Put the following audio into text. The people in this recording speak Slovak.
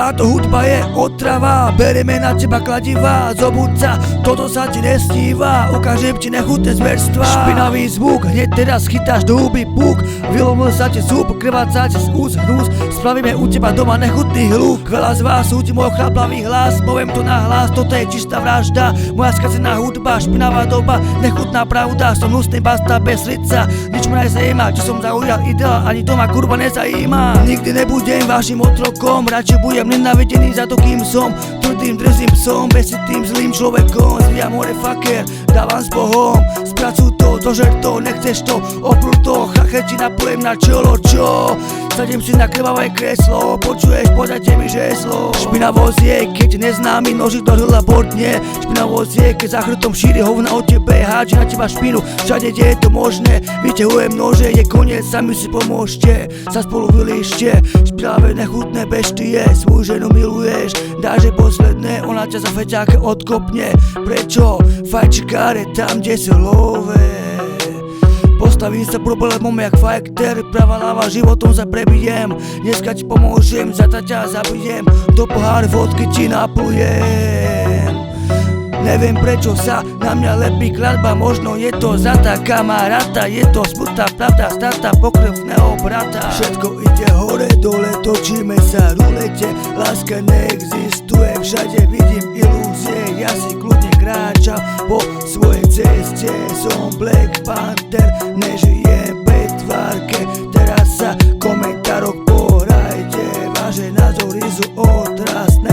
Táto hudba je otrava, bereme na teba kladiva. Zobud sa, toto sa ti nestíva, ukážem ti nechutné zverstva. Špinavý zvuk, hneď teraz chytáš do huby púk. Vylomil sa ti zub, krváca ti z úst hnus. Spravíme u teba doma nechutný hluk. Veľa z vás súdi môj chraplavý hlas, poviem to na hlas, toto je čistá vražda. Moja skazená hudba, špinavá doba, nechutná pravda. Som hnusný basta bez srdca, nič ma nezajíma, či som zaujal ideál, ani doma kurva nezajíma. Nikdy nebudem vašim otrokom, radšej budem nenávidený za to, kým som. Tvrdým, drzým psom, besitým, zlým človekom. Zvíjam hore fucker, dávam s Bohom. Spracuj to, dožer to, nechceš to, opru to, chachel ti napojem na čelo, čo? Sadím si na krvavé kreslo, počuješ, podajte mi žeslo. Špinavosť je, keď neznámy nožík do hrla bodne. Špinavosť je, keď za chrbtom šíri hovna o tebe, hádže na teba špinu, všade, kde je to možné. Vyťahujem nože, je koniec, sami si pomôžte, sa spolu vylíšte. Špinavé nechutné beštie, svoju ženu miluješ, dáš jej posledné, ona ťa za feťáke odkopne. Prečo? Fajčikáre tam, kde sa love. Postavím sa problémom jak fighter, prava ľava, životom sa prebijem. Dneska ti pomôžem, zata ťa zabijem, do pohár vodky ti naplujem. Neviem prečo sa na mňa lepí kladba, možno je to za tá kamaráta. Je to smutná pravda, strata pokrvného brata. Všetko ide hore dole, točíme sa rulete. Láska neexistuje, všade vidím ilúzie. Ja si kľudne kráčam po svojej ceste. Som Black Panther, nežijem pri tvárke. Teraz sa komentároch pohrajte, vaše názory sú otrasné.